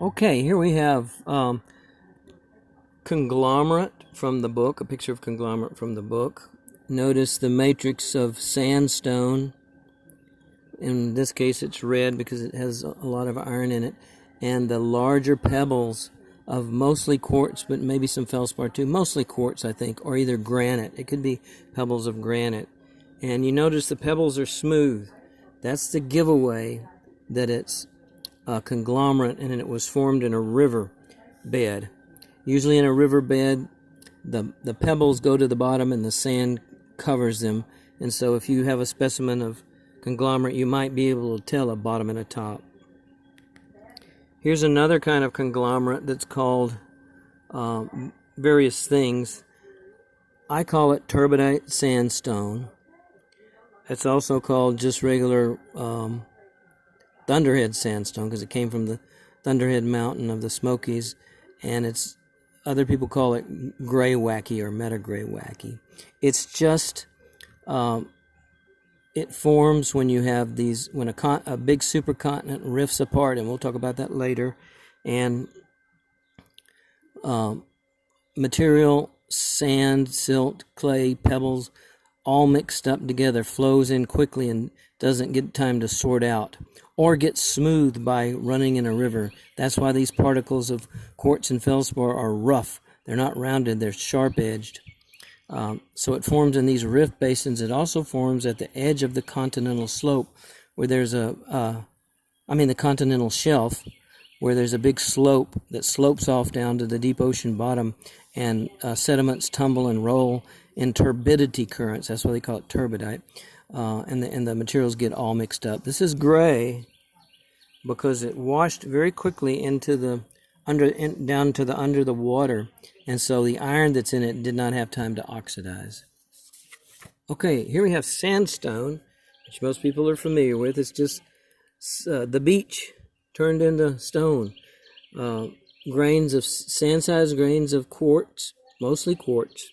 Okay, here we have conglomerate from the book, a picture of conglomerate from the book. Notice the matrix of sandstone. In this case it's red because it has a lot of iron in it. And the larger pebbles of mostly quartz, but maybe some feldspar too. Mostly quartz, I think, or either granite. It could be pebbles of granite. And you notice the pebbles are smooth. That's the giveaway that it's a conglomerate and it was formed in a river bed. Usually in a river bed, the pebbles go to the bottom and the sand covers them. And so if you have a specimen of conglomerate, you might be able to tell a bottom and a top. Here's another kind of conglomerate that's called various things. I call it turbidite sandstone. It's also called just regular Thunderhead sandstone because it came from the Thunderhead Mountain of the Smokies, and other people call it gray wacky or meta gray wacky. It's just it forms when you have when a big supercontinent rifts apart, and we'll talk about that later, and material, sand, silt, clay, pebbles, all mixed up together, flows in quickly and doesn't get time to sort out or get smoothed by running in a river. That's why these particles of quartz and feldspar are rough. They're not rounded, they're sharp-edged. So it forms in these rift basins. It also forms at the edge of the continental slope where there's the continental shelf, where there's a big slope that slopes off down to the deep ocean bottom, and sediments tumble and roll in turbidity currents. That's why they call it turbidite. And the materials get all mixed up. This is gray because it washed very quickly into down to the under the water, and so the iron that's in it did not have time to oxidize. Okay, here we have sandstone, which most people are familiar with. It's just the beach turned into stone. Grains of sand-sized grains of quartz, mostly quartz,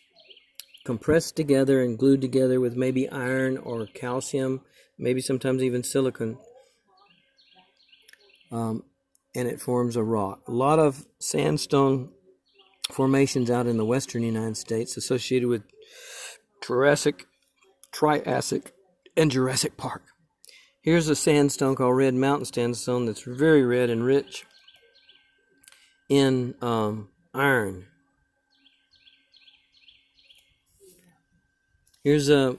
compressed together and glued together with maybe iron or calcium, maybe sometimes even silicon. And it forms a rock. A lot of sandstone formations out in the western United States associated with Triassic, and Jurassic Park. Here's a sandstone called Red Mountain Sandstone that's very red and rich in iron. Here's some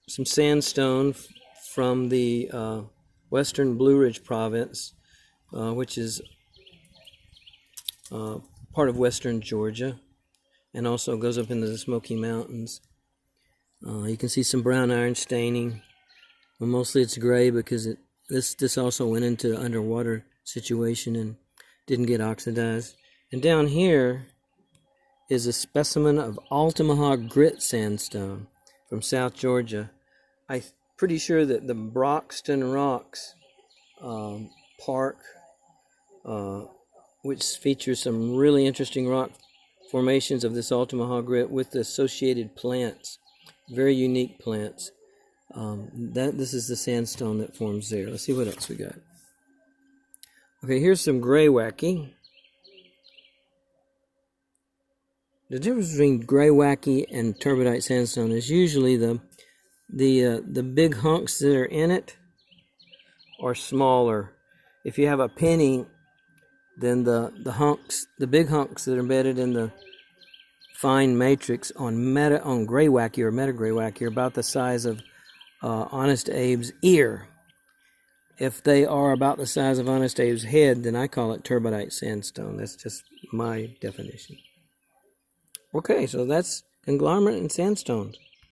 sandstone from the western Blue Ridge province, which is part of western Georgia, and also goes up into the Smoky Mountains. You can see some brown iron staining. Well, mostly it's gray because this also went into the underwater situation and didn't get oxidized. And down here is a specimen of Altamaha grit sandstone from South Georgia. I'm pretty sure that the Broxton Rocks Park, which features some really interesting rock formations of this Altamaha grit with the associated plants, very unique plants. This is the sandstone that forms there. Let's see what else we got. Okay, here's some gray wacky. The difference between gray wacky and turbidite sandstone is usually the big hunks that are in it are smaller. If you have a penny, then the big hunks that are embedded in the fine matrix on gray wacky or meta gray wacky are about the size of Honest Abe's ear. If they are about the size of Honest Abe's head, then I call it turbidite sandstone. That's just my definition. Okay, so that's conglomerate and sandstones.